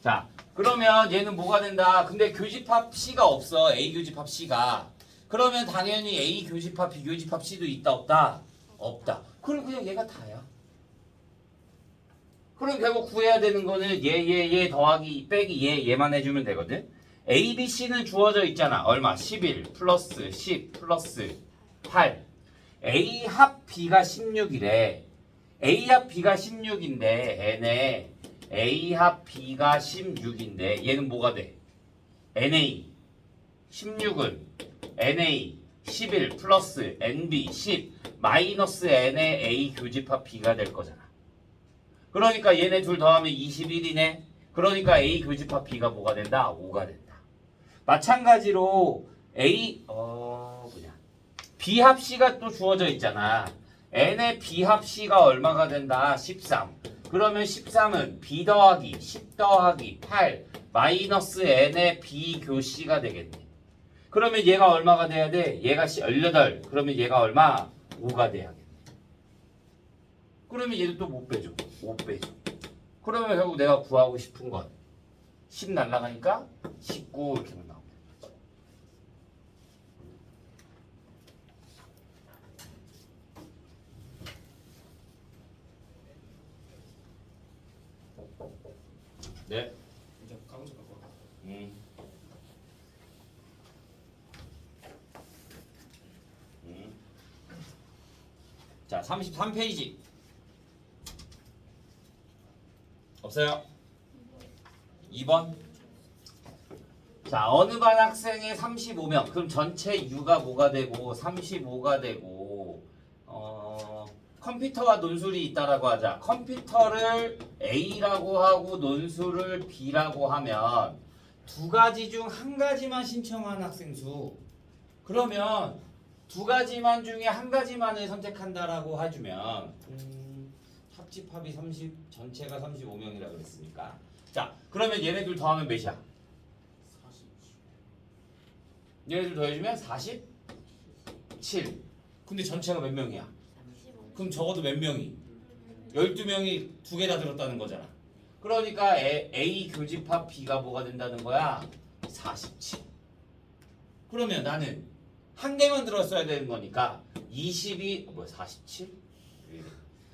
자, 그러면 얘는 뭐가 된다? 근데 교집합 C가 없어. A 교집합 C가. 그러면 당연히 A 교집합 B 교집합 C도 있다 없다? 없다. 그럼 그냥 얘가 다야. 그럼 결국 구해야 되는 거는 얘 더하기 빼기 얘만 해주면 되거든. A, B, C는 주어져 있잖아. 얼마? 11 플러스 10 플러스 8. A 합 B가 16이래. A 합 B가 16인데 N에 A 합 B가 16인데 얘는 뭐가 돼? NA 16은 NA 11 플러스 NB 10 마이너스 N의 A 교집합 B가 될 거잖아. 그러니까 얘네 둘 더하면 21이네. 그러니까 A 교집합 B가 뭐가 된다? 5가 된다. 마찬가지로 A B 합 C가 또 주어져 있잖아. N의 B 합 C가 얼마가 된다? 13. 그러면 13은 B 더하기 10 더하기 8 마이너스 N의 B 교 C가 되겠네. 그러면 얘가 얼마가 돼야 돼? 얘가 18. 그러면 얘가 얼마? 5가 돼야겠네. 그러면 얘도 또 못 빼줘. 못 빼줘. 그러면 결국 내가 구하고 싶은 건 10 날라가니까 19 이렇게 나옵니다. 네. 이제 강조 갖고 와. 음. 자, 33페이지. 없어요? 2번. 자, 어느 반 학생의 35명. 그럼 전체 U가 뭐가 되고 35가 되고 컴퓨터와 논술이 있다라고 하자. 컴퓨터를 A라고 하고 논술을 B라고 하면 두 가지 중 한 가지만 신청한 학생 수. 그러면 두 가지만 중에 한 가지만을 선택한다라고 해주면 합집합이 30 전체가 35명이라 그랬으니까. 자, 그러면 얘네들 더하면 몇이야? 40. 얘네들 더해주면 47. 근데 전체가 몇 명이야? 35. 그럼 적어도 몇 명이? 12명이 두 개 다 들었다는 거잖아. 그러니까 A 교집합 B가 뭐가 된다는 거야? 47. 그러면 나는 한 개만 들었어야 되는 거니까 47?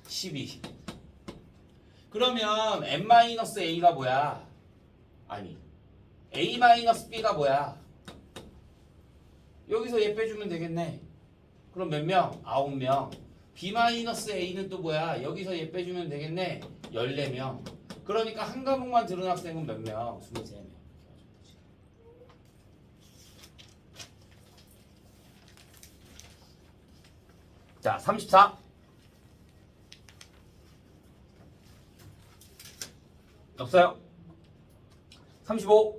12. 그러면 N-A가 뭐야? 아니 A-B가 뭐야? 여기서 얘 빼주면 되겠네. 그럼 몇 명? 9명. B-A는 또 뭐야? 여기서 얘 빼주면 되겠네. 14명. 그러니까 한 과목만 들은 학생은 몇 명? 23명. 자, 34. 없어요? 35.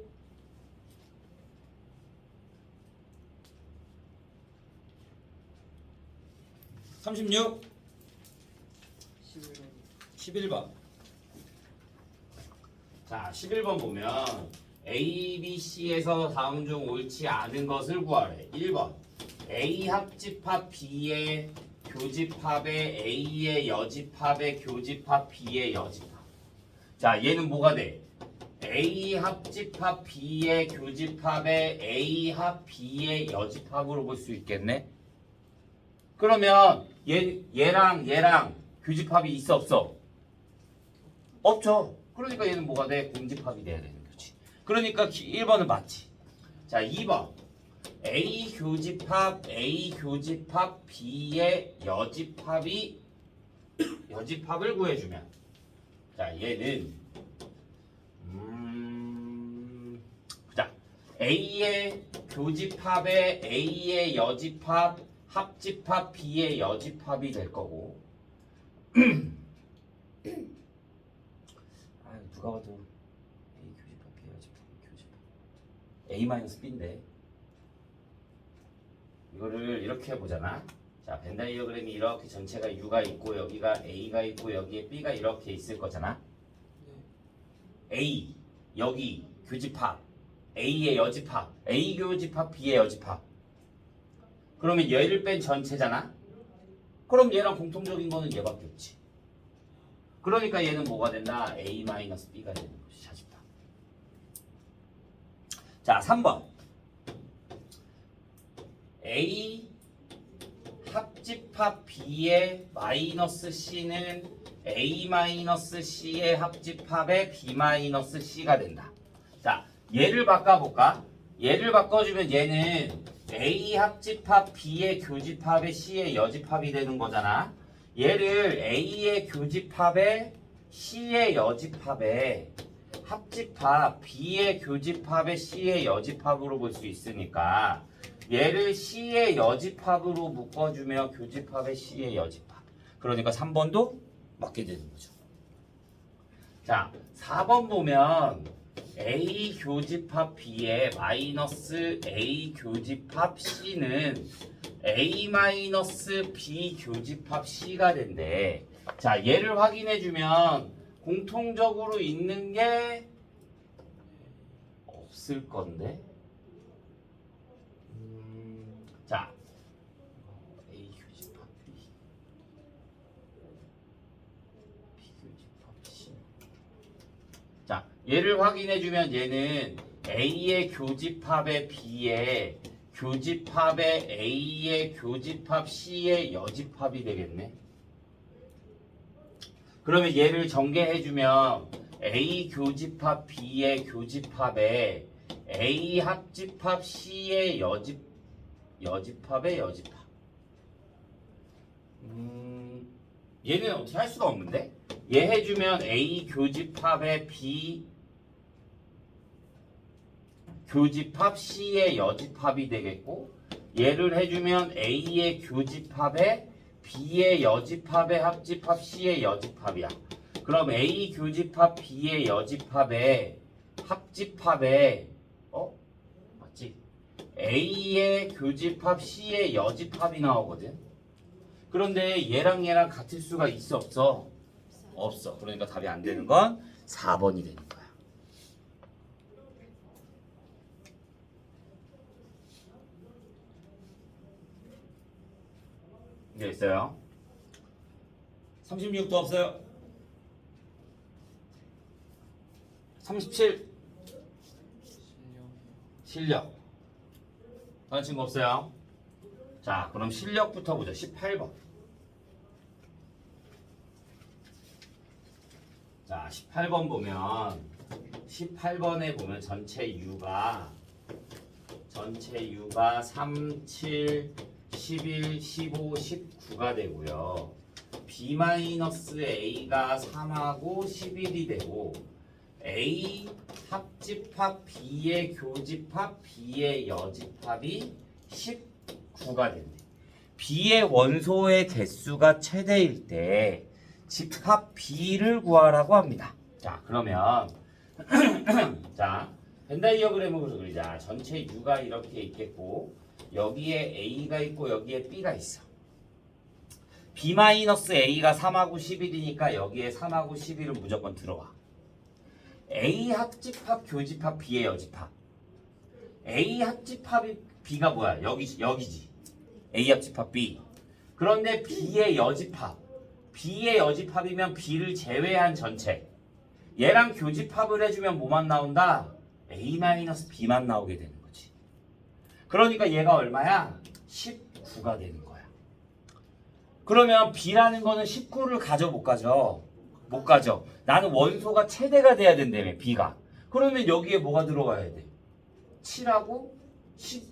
36. 11번. 자, 11번 보면 A, B, C에서 다음 중 옳지 않은 것을 구하래. 1번. A 합집합 B의 교집합의 A의 여집합의 교집합 B의 여집합. 자, 얘는 뭐가 돼? A 합집합 B의 교집합의 A 합 B의 여집합으로 볼 수 있겠네? 그러면 얘랑 교집합이 있어 없어? 없죠. 그러니까 얘는 뭐가 돼? 공집합이 돼야 되는 거지. 그러니까 1번은 맞지. 자, 2번. A 교집합 B의 여집합을 구해주면, 자, 얘는 자, A의 교집합에 A의 여집합 합집합 B의 여집합이 될 거고. 누가 봐도 A 교집합 B 여집합 A-B인데 이거를 이렇게 해보잖아. 자, 벤 다이어그램이 이렇게 전체가 U가 있고 여기가 A가 있고 여기에 B가 이렇게 있을 거잖아. A 여기 교집합 A의 여집합 A 교집합 B의 여집합. 그러면 얘를 뺀 전체잖아. 그럼 얘랑 공통적인 거는 얘밖에 없지. 그러니까 얘는 뭐가 된다? A-B가 되는 거지. 44. 자, 3번. A 합집합 B의 마이너스 C는 A 마이너스 C의 합집합의 B 마이너스 C가 된다. 자, 얘를 바꿔볼까? 얘를 바꿔주면 얘는 A 합집합 B의 교집합의 C의 여집합이 되는 거잖아. 얘를 A의 교집합의 C의 여집합의 합집합 B의 교집합의 C의 여집합으로 볼 수 있으니까 얘를 C의 여집합으로 묶어주며 교집합의 C의 여집합. 그러니까 3번도 맞게 되는 거죠. 자, 4번 보면 A 교집합 B의 마이너스 A 교집합 C는 A 마이너스 B 교집합 C가 된대. 자, 얘를 확인해주면 공통적으로 있는 게 없을 건데. 자, A 교집합 B, B 교집합 C. 자, 얘를 확인해주면 얘는 A의 교집합의 B의 교집합의 A의 교집합 C의 여집합이 되겠네. 그러면 얘를 전개해주면 A 교집합 B의 교집합에 A 합집합 C의 여집합의 여집합. 얘는 어떻게 할 수가 없는데? 얘 해주면 A 교집합의 B 교집합 C의 여집합이 되겠고, 얘를 해주면 A의 교집합의 B의 여집합의 합집합 C의 여집합이야. 그럼 A 교집합 B의 여집합의 합집합의 맞지? A의 교집합 C의 여집합이 나오거든. 그런데 얘랑 얘랑 같을 수가 있어 없어? 없어. 그러니까 답이 안 되는 건 4번이 되는 거야. 네, 있어요. 36도 없어요. 37 실력. 다른 친구 없어요. 자, 그럼 실력부터 보자. 18번. 자, 18번 보면 18번에 보면 전체 U가 3, 7, 11, 15, 19가 되고요. B-A가 3하고 11이 되고 A 합집합 B의 교집합 B의 여집합이 19가 된대. B의 원소의 개수가 최대일 때 집합 B를 구하라고 합니다. 자, 그러면 자, 벤다이어그램으로 그리자. 전체 U가 이렇게 있겠고 여기에 A가 있고 여기에 B가 있어. B-A가 3하고 11이니까 여기에 3하고 11은 무조건 들어와. A 합집합 교집합 B의 여집합. A 합집합이 B가 뭐야? 여기지. A 합집합 B. 그런데 B의 여집합이면 B를 제외한 전체. 얘랑 교집합을 해주면 뭐만 나온다? A-B만 나오게 되는 거지. 그러니까 얘가 얼마야? 19가 되는 거야. 그러면 B라는 거는 19를 가져 못 가져? 못 가져. 나는 원소가 최대가 돼야 된다며, B가. 그러면 여기에 뭐가 들어가야 돼? 7하고 15가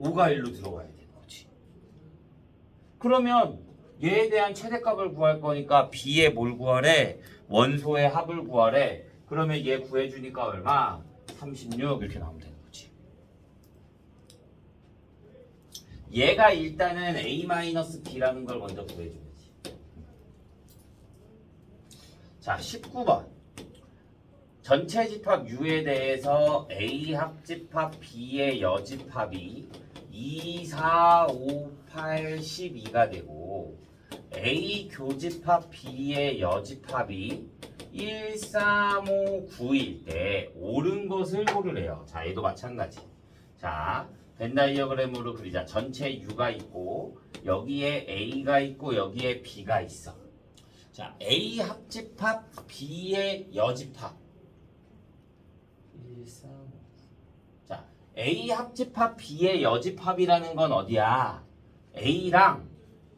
1로 들어가야 되는 거지. 그러면 얘에 대한 최대값을 구할 거니까 B의 뭘 구하래? 원소의 합을 구하래. 그러면 얘 구해주니까 얼마? 36 이렇게 나오면 되는 거지. 얘가 일단은 A-B라는 걸 먼저 구해줘야지. 자, 19번. 전체 집합 U에 대해서 A 합집합 B의 여집합이 2, 4, 5, 8, 12가 되고 A 교집합 B의 여집합이 1, 3, 5, 9일 때 옳은 것을 고르래요. 자, 얘도 마찬가지. 자, 벤다이어그램으로 그리자. 전체 U가 있고 여기에 A가 있고 여기에 B가 있어. 자, A 합집합 B의 여집합 1, 3, 5, 자, A 합집합 B의 여집합이라는 건 어디야? A랑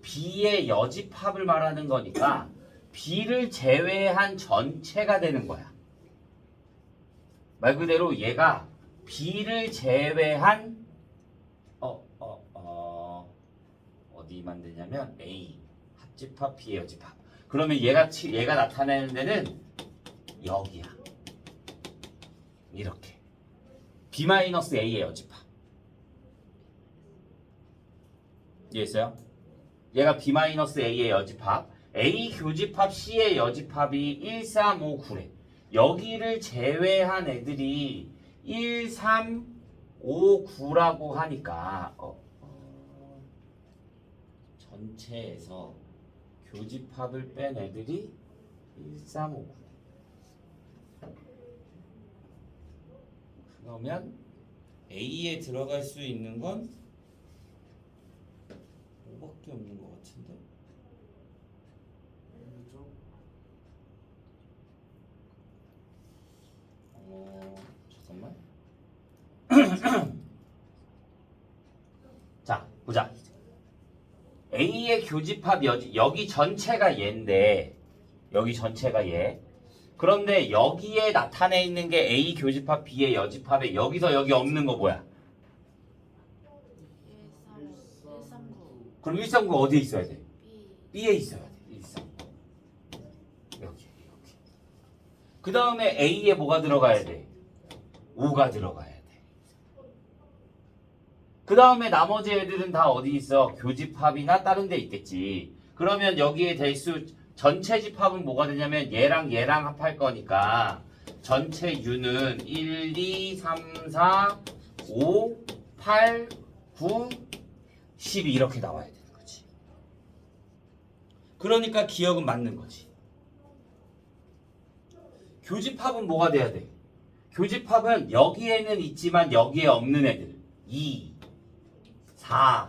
B의 여집합을 말하는 거니까 B를 제외한 전체가 되는 거야. 말 그대로 얘가 B를 제외한 어디만 되냐면 A 합집합 B의 여집합. 그러면 얘가 나타내는 데는 여기야. 이렇게 B-A의 여집합. 이해했어요? 얘가 B-A의 여집합, A 교집합 C의 여집합이 1, 3, 5, 9래. 여기를 제외한 애들이 1, 3, 5, 9라고 하니까 전체에서 교집합을 뺀 애들이 1, 3, 5, 9. 그러면 A에 들어갈 수 있는 건 5밖에 없는 것 같은데? 잠깐만. 자, 보자. A의 교집합 여기 전체가 얘인데 여기 전체가 얘. 그런데 여기에 나타내 있는 게 A 교집합 B의 여집합에 여기서 여기 없는 거 뭐야? 139 그럼 139 어디에 있어야 돼? B B에 있어야 돼. 139. 여기. 그 다음에 A에 뭐가 들어가야 돼? 5가 들어가야 돼. 그 다음에 나머지 애들은 다 어디 있어? 교집합이나 다른 데 있겠지. 그러면 여기에 대수 전체 집합은 뭐가 되냐면 얘랑 합할 거니까 전체 U는 1, 2, 3, 4, 5, 8, 9, 12 이렇게 나와야 되는 거지. 그러니까 기억은 맞는 거지. 교집합은 뭐가 돼야 돼? 교집합은 여기에는 있지만 여기에 없는 애들 2, 4,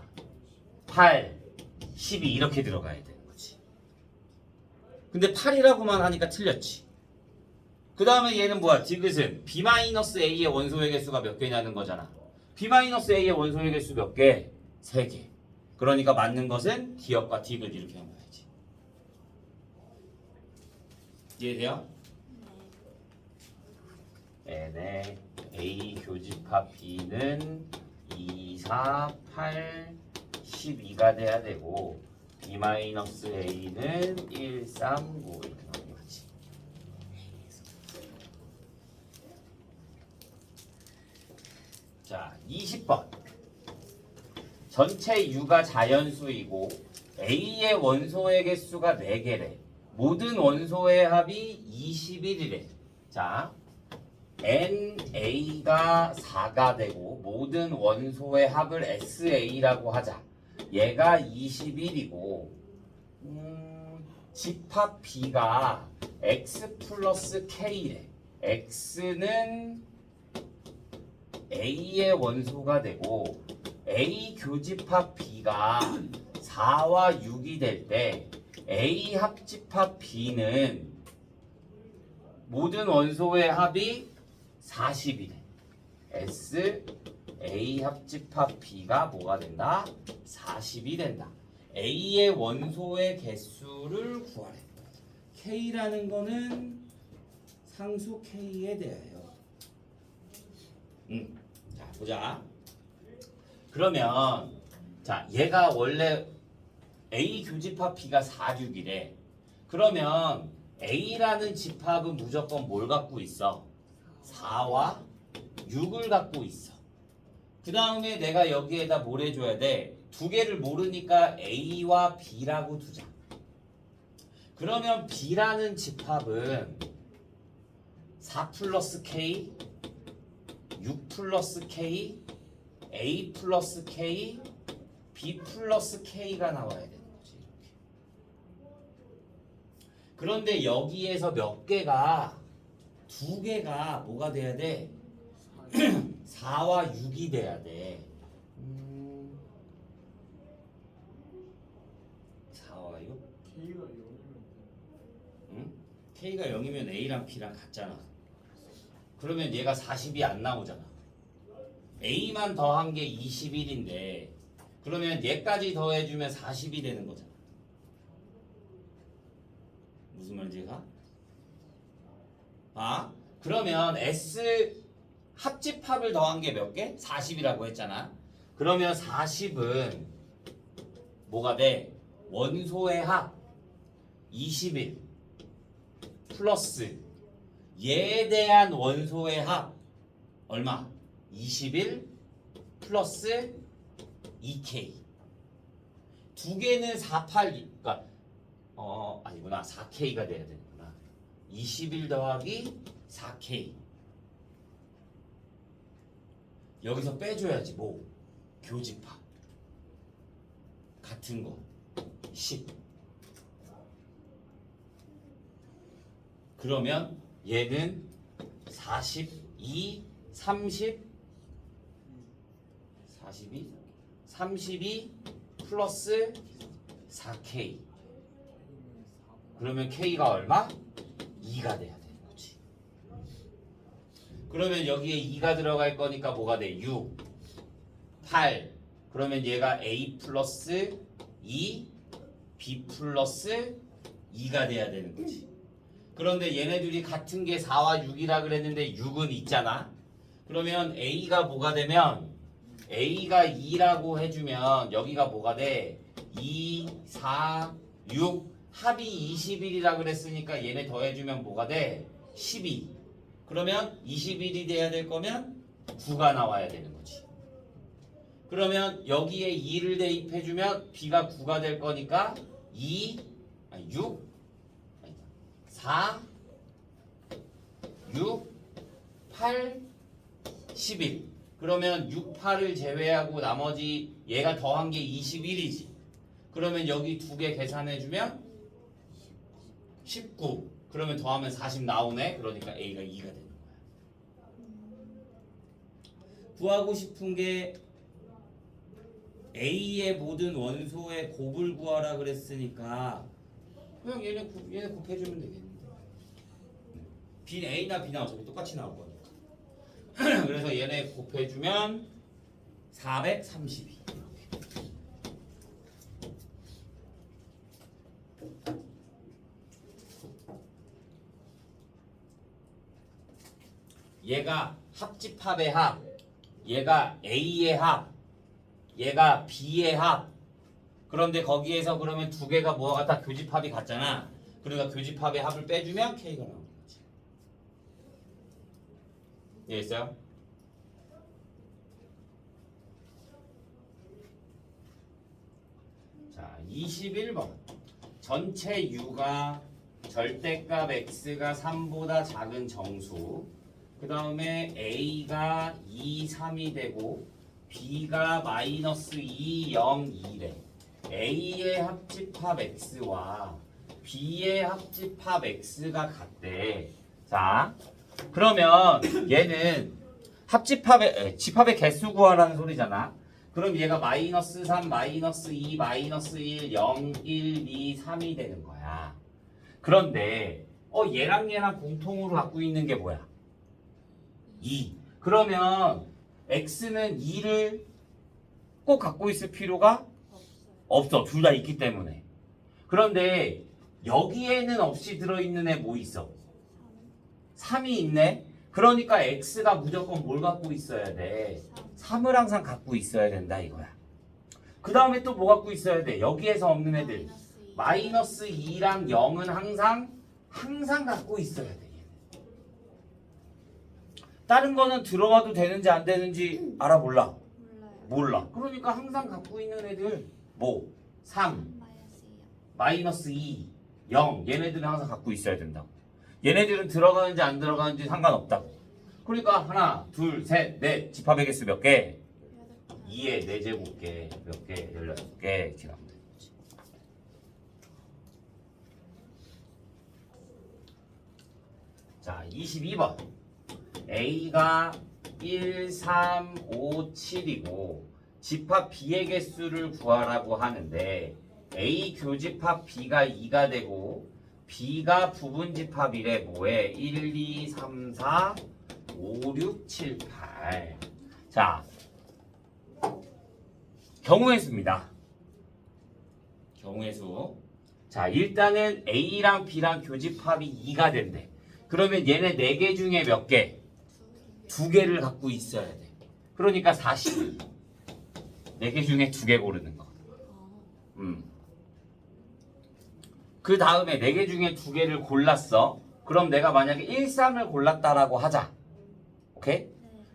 8, 12 이렇게 들어가야 되는 거지. 근데 8이라고만 하니까 틀렸지. 그 다음에 얘는 뭐야? 디귿은 B-A의 원소의 개수가 몇 개냐는 거잖아. B-A의 원소의 개수 몇 개? 3개. 그러니까 맞는 것은 디귿과 디귿 이렇게 하면 되지. 이해돼요? 네네. A 교집합 B는 2, 4, 8, 12가 돼야 되고 B-A는 1, 3, 9 이렇게 나오는 거지. 자, 20번. 전체 U가 자연수이고 A의 원소의 개수가 4개래. 모든 원소의 합이 21이래. 자, NA가 4가 되고 모든 원소의 합을 SA라고 하자. 얘가 21이고 집합 B가 X 플러스 K래. X는 A의 원소가 되고 A 교집합 B가 4와 6이 될 때 A 합집합 B는 모든 원소의 합이 40이래. S A 합집합 B가 뭐가 된다? 40이 된다. A의 원소의 개수를 구하래. K라는 거는 상수 K에 대하여. 자, 보자. 그러면 자, 얘가 원래 A 교집합 B가 4, 6이래. 그러면 A라는 집합은 무조건 뭘 갖고 있어? 4와 6을 갖고 있어. 그 다음에 내가 여기에다 뭘 해줘야 돼? 두 개를 모르니까 A와 B라고 두자. 그러면 B라는 집합은 4 플러스 K, 6 플러스 K, A 플러스 K, B 플러스 K가 나와야 되는 거지. 이렇게. 그런데 여기에서 몇 개가 두 개가 뭐가 돼야 돼? 4와 6이 돼야 돼. 4와 6? K가 0이면 응? K가 0이면 A랑 B랑 같잖아. 그러면 얘가 40이 안 나오잖아. A만 더한 게 21인데 그러면 얘까지 더해주면 40이 되는 거잖아. 무슨 말인지 가? 아? 그러면 S 합집합을 더한 게 몇 개? 40이라고 했잖아. 그러면 40은 뭐가 돼? 원소의 합 21 플러스 얘에 대한 원소의 합 얼마? 21 플러스 2K 두 개는 48 그러니까 아니구나 4K가 돼야 되는구나. 21 더하기 4K 여기서 빼줘야지 뭐 교집합 같은 거 10 그러면 얘는 42 30 32 플러스 4K 그러면 K가 얼마? 2가 돼야 되는 거지. 그러면 여기에 2가 들어갈 거니까 뭐가 돼? 6 8 그러면 얘가 A 플러스 2 B 플러스 2가 돼야 되는 거지. 그런데 얘네들이 같은 게 4와 6이라 그랬는데 6은 있잖아. 그러면 A가 뭐가 되면 A가 2라고 해주면 여기가 뭐가 돼? 2, 4, 6 합이 21이라 그랬으니까 얘네 더해주면 뭐가 돼? 12 그러면 21이 돼야 될 거면 9가 나와야 되는 거지. 그러면 여기에 2를 대입해주면 B가 9가 될 거니까 6 4 6 8 11 그러면 6, 8을 제외하고 나머지 얘가 더한 게 21이지. 그러면 여기 두 개 계산해주면 19 그러면 더하면 40 나오네. 그러니까 A가 2가 되는 거야. 구하고 싶은 게 A의 모든 원소의 곱을 구하라 그랬으니까 그냥 얘네 곱해주면 되겠는데. B, A나 B나 어차피 똑같이 나올 거니까. 그래서 얘네 곱해주면 432 얘가 합집합의 합 얘가 A의 합 얘가 B의 합 그런데 거기에서 그러면 두 개가 뭐가 같아? 교집합이 같잖아. 그러니까 교집합의 합을 빼주면 K가 나오는 거지. 이해했어요? 자, 21번. 전체 U가 절대값 X가 3보다 작은 정수. 그 다음에 A가 2, 3이 되고 B가 마이너스 2, 0, 2래. A의 합집합 X와 B의 합집합 X가 같대. 자, 그러면 얘는 집합의 개수 구하라는 소리잖아. 그럼 얘가 마이너스 3, 마이너스 2, 마이너스 1, 0, 1, 2, 3이 되는 거야. 그런데 얘랑 공통으로 갖고 있는 게 뭐야? 2. 그러면 X는 2를 꼭 갖고 있을 필요가 없어. 둘 다 있기 때문에. 그런데 여기에는 없이 들어있는 애 뭐 있어? 3이 있네. 그러니까 X가 무조건 뭘 갖고 있어야 돼? 3을 항상 갖고 있어야 된다 이거야. 그 다음에 또 뭐 갖고 있어야 돼? 여기에서 없는 애들 마이너스 2랑 0은 항상 갖고 있어야 돼. 다른 거는 들어가도 되는지 안 되는지 알아 몰라? 몰라. 그러니까 항상 갖고 있는 애들 뭐 3, 마이너스 2, 0 얘네들은 항상 갖고 있어야 된다고. 얘네들은 들어가는지 안 들어가는지 상관없다고. 그러니까 하나, 둘, 셋, 넷 집합의 개수 몇 개? 2의 4제곱개 몇 개? 16개 이렇게 나오면 되는 거지. 자, 22번 A가 1, 3, 5, 7이고 집합 B의 개수를 구하라고 하는데 A 교집합 B가 2가 되고 B가 부분집합이래. 뭐해? 1, 2, 3, 4, 5, 6, 7, 8. 자, 경우의 수입니다. 경우의 수. 자, 일단은 A랑 B랑 교집합이 2가 된대. 그러면 얘네 4개 중에 몇 개? 2개를 갖고 있어야 돼. 그러니까 42. 4개 중에 2개 고르는 거. 그 다음에 4개 중에 2개를 골랐어. 그럼 내가 만약에 1, 3을 골랐다라고 하자. 오케이?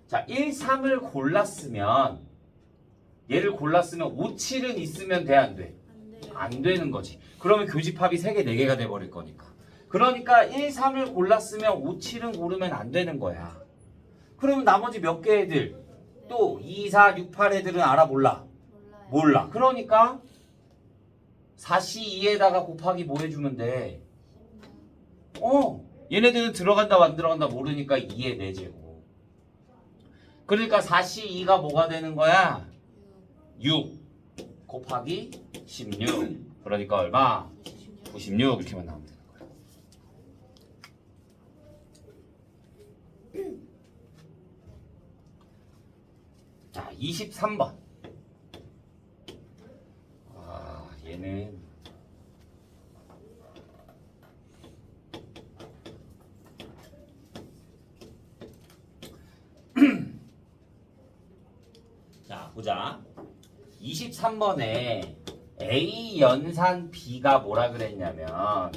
자, 1, 3을 골랐으면 얘를 골랐으면 5, 7은 있으면 돼, 안 돼? 안 되는 거지. 그러면 교집합이 3개, 4개가 돼버릴 거니까. 그러니까 1, 3을 골랐으면 5, 7은 고르면 안 되는 거야. 그러면 나머지 몇 개 애들? 또 2, 4, 6, 8 애들은 알아 몰라? 몰라. 그러니까 42에다가 곱하기 뭐 해주면 돼? 얘네들은 들어간다 안 들어간다 모르니까 2의 4제곱. 그러니까 42가 뭐가 되는 거야? 6 곱하기 16. 그러니까 얼마? 96 이렇게만 나오면 되는 거야. 자, 23번. 얘는 자, 보자. 23번에 A 연산 B가 뭐라 그랬냐면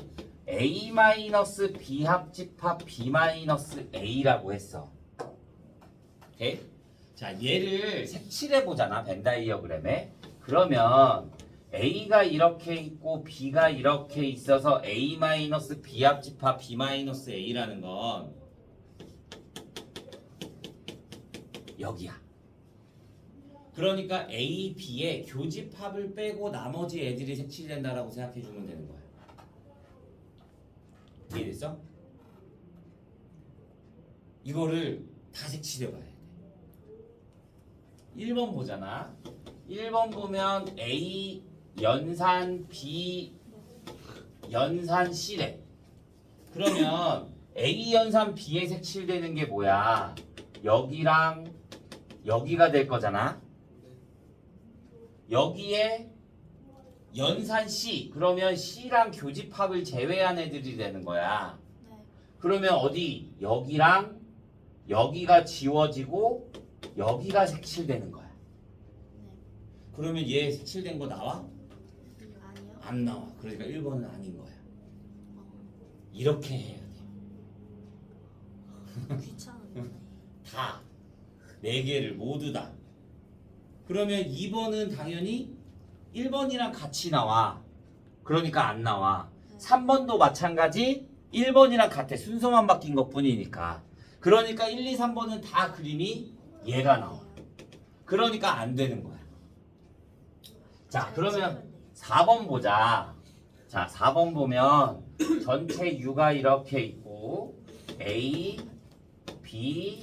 A-B 합집합 B-A라고 했어. 오케이? 자, 얘를 색칠해 보잖아. 벤 다이어그램에. 그러면 A가 이렇게 있고 B가 이렇게 있어서 A-B 합집합 B-A라는 건 여기야. 그러니까 A, B의 교집합을 빼고 나머지 애들이 색칠된다라고 생각해 주면 되는 거야. 이해됐어? 이거를 다 색칠해 봐야 돼. 1번 보잖아. 1번 보면 A 연산 B 연산 C래. 그러면 A 연산 B에 색칠되는 게 뭐야? 여기랑 여기가 될 거잖아. 여기에 연산 C, 그러면 C랑 교집합을 제외한 애들이 되는 거야. 그러면 어디? 여기랑 여기가 지워지고 여기가 색칠되는 거야. 그러면 얘 색칠된 거 나와? 아니요. 안 나와. 그러니까 1번은 아닌 거야. 이렇게 해야 돼. 귀찮은데. 다. 4개를 모두 다. 그러면 2번은 당연히 1번이랑 같이 나와. 그러니까 안 나와. 3번도 마찬가지 1번이랑 같아. 순서만 바뀐 것 뿐이니까. 그러니까 1, 2, 3번은 다 그림이 얘가 나와. 그러니까 안 되는 거야. 자, 그러면 4번 보자. 자, 4번 보면 전체 U가 이렇게 있고 A, B,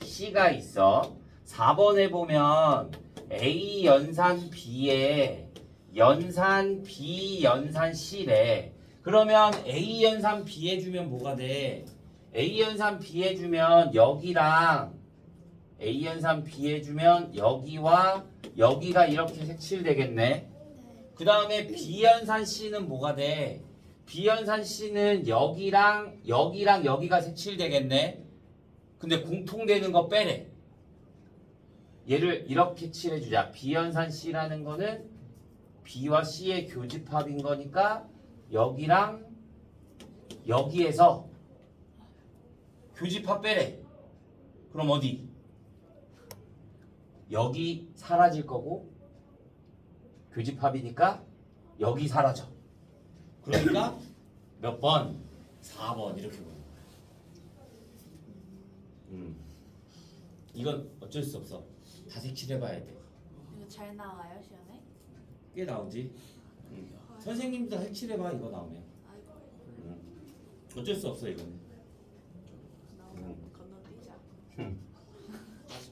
C가 있어. 4번에 보면 A 연산 B에 연산 B 연산 C래. 그러면 A 연산 B 해주면 뭐가 돼? A 연산 B 해주면 여기랑 A 연산 B 해주면 여기와 여기가 이렇게 색칠되겠네. 그 다음에 B 연산 C는 뭐가 돼? B 연산 C는 여기랑 여기랑 여기가 색칠되겠네. 근데 공통되는 거 빼래. 얘를 이렇게 칠해주자. B 연산 C라는 거는 B와 C의 교집합인 거니까 여기랑 여기에서 교집합 빼래. 그럼 어디? 여기 사라질 거고 교집합이니까 여기 사라져. 그러니까 몇 번? 4번 이렇게 보는 거야. 이건 어쩔 수 없어. 다 색칠해봐야 돼. 이거 잘 나와요 시험에? 꽤 나오지. 선생님도 색칠해봐 이거 나오면. 아이고. 어쩔 수 없어 이거는. 나오면 건너뛰자.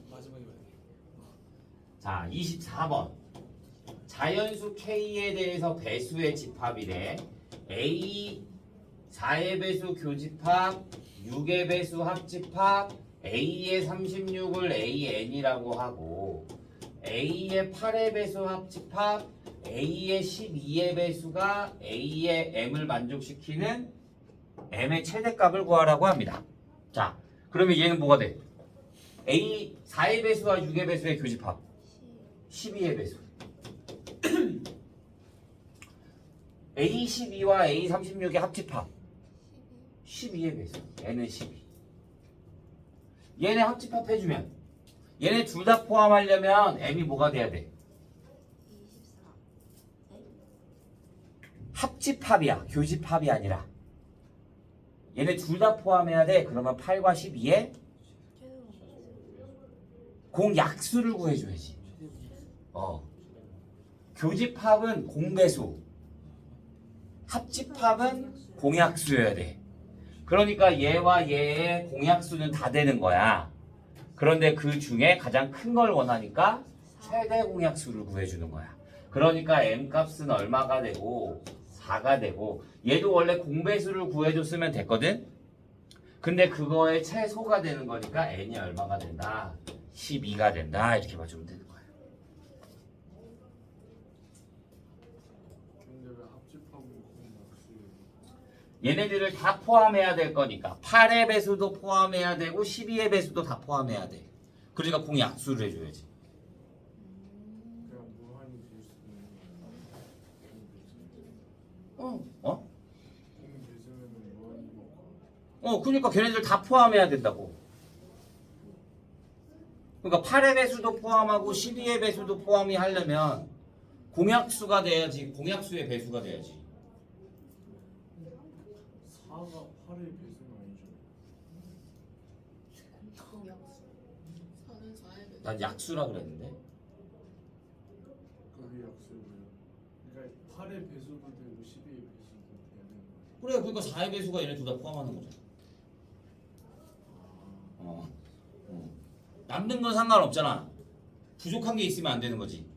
마지막에 봐야 돼. 자, 24번. 자연수 K에 대해서 배수의 집합이래. A 4의 배수 교집합, 6의 배수 합집합, A의 36을 AN이라고 하고 A의 8의 배수 합집합 A의 12의 배수가 A의 M을 만족시키는 M의 최대값을 구하라고 합니다. 자, 그러면 얘는 뭐가 돼? A 4의 배수와 6의 배수의 교집합 12의 배수 A 12와 A 36의 합집합 12의 배수 N은 12 얘네 합집합 해주면 얘네 둘 다 포함하려면 M이 뭐가 돼야 돼? 24. 합집합이야 교집합이 아니라 얘네 둘 다 포함해야 돼. 그러면 8과 12에 공약수를 구해줘야지. 교집합은 공배수, 합집합은 공약수여야 돼. 그러니까 얘와 얘의 공약수는 다 되는 거야. 그런데 그 중에 가장 큰 걸 원하니까 최대 공약수를 구해주는 거야. 그러니까 M 값은 얼마가 되고 4가 되고 얘도 원래 공배수를 구해줬으면 됐거든. 근데 그거의 최소가 되는 거니까 n이 얼마가 된다? 12가 된다. 이렇게 봐주면 되는 거야. 근데 왜 합집하고 공약수? 얘네들을 다 포함해야 될 거니까 8의 배수도 포함해야 되고 12의 배수도 다 포함해야 돼. 그러니까 공약수를 해줘야지. 그냥 무한히 될 수 있는 어? 공 배수면은 무한이니까. 그러니까 걔네들 다 포함해야 된다고. 그러니까 8의 배수도 포함하고 12의 배수도 포함이 하려면 공약수가 돼야지. 공약수의 배수가 돼야지. 4가 8의 배수는 아니죠. 난 약수라 그랬는데. 그게 약수고요. 그러니까 8의 배수도 되고 12의 배수도 돼야 되는 거예요. 그래, 그러니까 4의 배수가 얘네 둘 다 포함하는 거잖아. 남는 건 상관없잖아. 부족한 게 있으면 안 되는 거지.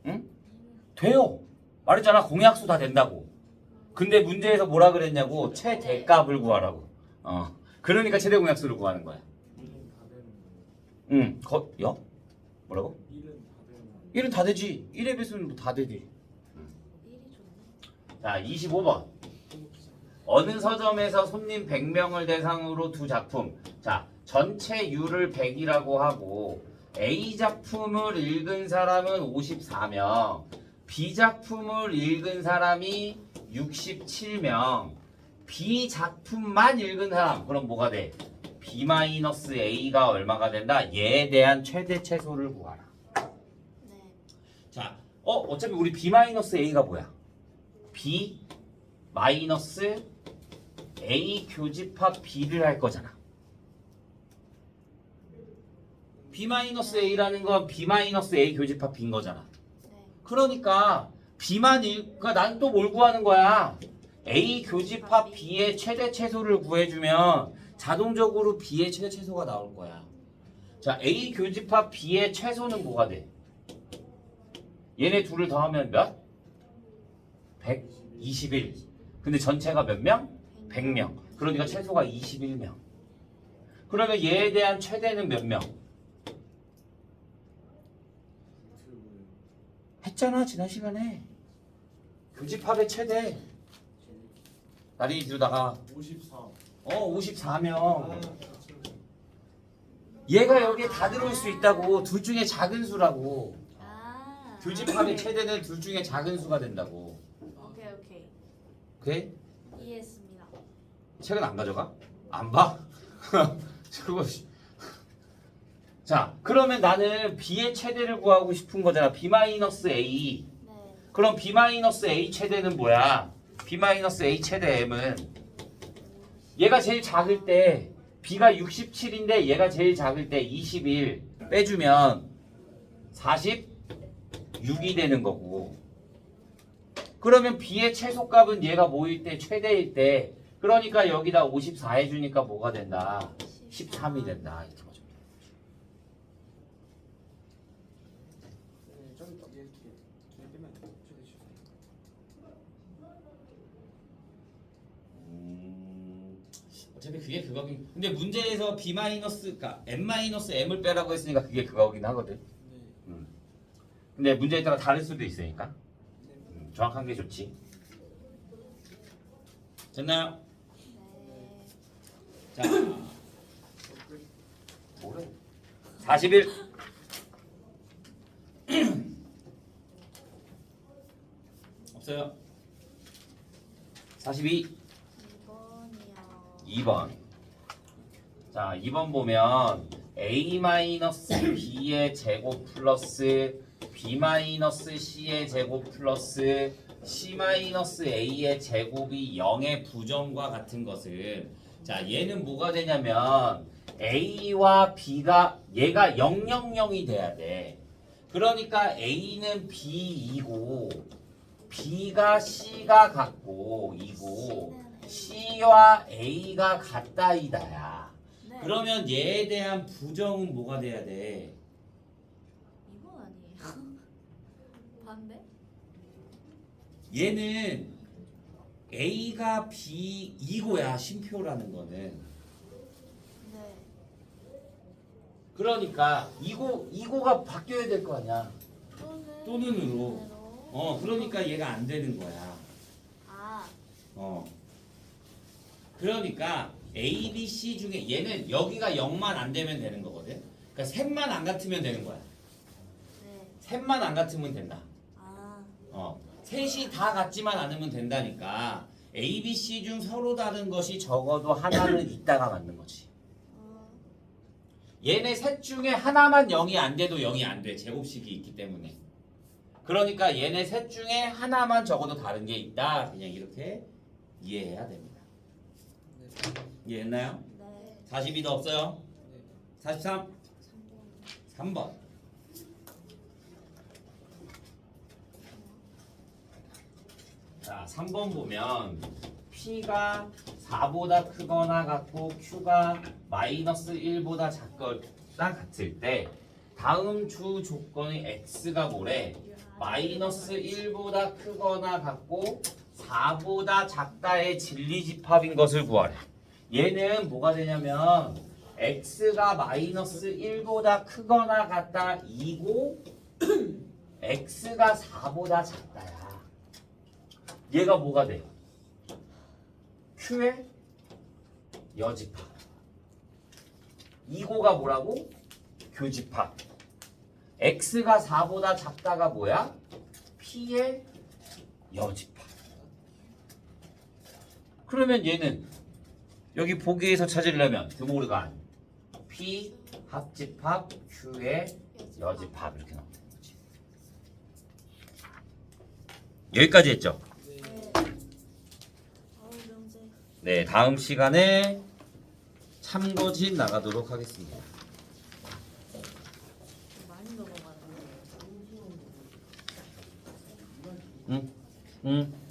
응? 돼요. 말했잖아. 공약수 다 된다고. 근데 문제에서 뭐라 그랬냐고? 최대값을 구하라고. 그러니까 최대 공약수를 구하는 거야. 1은 다 되는 거예요. 여? 뭐라고? 1은 다 되는 거예요. 1은 다 되지. 1의 배수는 다 되지. 1이 좋네. 자, 25번. 어느 서점에서 손님 100명을 대상으로 두 작품. 자, 전체 유를 100이라고 하고 A 작품을 읽은 사람은 54명, B 작품을 읽은 사람이 67명, B 작품만 읽은 사람. 그럼 뭐가 돼? B-A가 얼마가 된다? 얘에 대한 최대 최소를 구하라. 네. 자, 어차피 우리 B-A가 뭐야? B 마이너스 A 교집합 B를 할 거잖아. B-A라는 건 B-A 교집합 B인 거잖아. 네. 그러니까 그러니까 난 또 뭘 구하는 거야? A 교집합 B의 최대 최소를 구해주면 자동적으로 B의 최대 최소가 나올 거야. 자, A 교집합 B의 최소는 뭐가 돼? 얘네 둘을 더하면 몇? 121. 근데 전체가 몇 명? 100명. 그러니까 최소가 21명. 그러면 얘에 대한 최대는 몇 명? 했잖아, 지난 시간에. 교집합의 최대. 나린이 뒤로 나가. 54. 54명. 얘가 여기에 다 들어올 수 있다고. 둘 중에 작은 수라고. 아. 교집합의 최대는 둘 중에 작은 수가 된다고. 오케이. 오케이? 이해했습니다. 책은 안 가져가? 안 봐? 저거. 자, 그러면 나는 B의 최대를 구하고 싶은 거잖아. B-A. 네. 그럼 B-A 최대는 뭐야? B-A 최대 M은 얘가 제일 작을 때 B가 67인데 얘가 제일 작을 때 21 빼주면 46이 되는 거고. 그러면 B의 최소값은 얘가 뭐일 때 최대일 때 그러니까 여기다 54 해주니까 뭐가 된다? 13이 된다. 이렇게 보죠. 어차피 어차피 그게 그거긴. 근데 문제에서 b 그러니까 n-m을 빼라고 했으니까 그게 그거긴 하거든. 네. 근데 문제에 따라 다를 수도 있으니까 정확한 게 좋지. 됐나요? 네. 자, 뭐래? 41. 없어요. 42. 2번이요. 2번. 자, 2번 보면 a-b의 제곱 플러스 b-c의 제곱 플러스 c-a의 제곱이 0의 부정과 같은 것은 자, 얘는 뭐가 되냐면 a와 b가 얘가 000이 돼야 돼. 그러니까 a는 b이고 b가 c가 같고 이고 C와 A가 같다 이다야. 네. 그러면 얘에 대한 부정은 뭐가 돼야 돼? 2번 아니에요? 반대? 얘는 A가 B 이고야 심표라는 거는. 네. 그러니까 이고가 바뀌어야 될 거 아니야. 또는으로. 그대로. 그러니까 얘가 안 되는 거야. 아, 그러니까 A, B, C 중에 얘는 여기가 0만 안 되면 되는 거거든. 그러니까 셋만 안 같으면 되는 거야. 네. 셋만 안 같으면 된다. 아, 셋이 다 같지만 않으면 된다니까. A, B, C 중 서로 다른 것이 적어도 하나는 있다가 맞는 거지. 얘네 셋 중에 하나만 0이 안 돼도 0이 안 돼. 제곱식이 있기 때문에. 그러니까 얘네 셋 중에 하나만 적어도 다른 게 있다. 그냥 이렇게 이해해야 됩니다. 이해했나요? 네. 42도 없어요? 네. 43? 3번. 3번. 자, 3번 보면 P가 4보다 크거나 같고 Q가 마이너스 1보다 작거나 같을 때 다음 주 조건의 X가 뭐래? 마이너스 1보다 크거나 같고 4보다 작다의 진리집합인 것을 구하래. 얘는 뭐가 되냐면 x가 마이너스 1보다 크거나 같다 2고 x가 4보다 작다야. 얘가 뭐가 돼? q의 여집합. 2고가 뭐라고? 교집합. x가 4보다 작다가 뭐야? p의 여집합. 그러면 얘는 여기 보기에서 찾으려면 드모르간 P 합집합 Q의 여집합 이렇게 나오는 거지. 여기까지 했죠? 네. 어우, 명제. 네, 다음 시간에 참고집 나가도록 하겠습니다. 많이 넘어가네. 응? 응?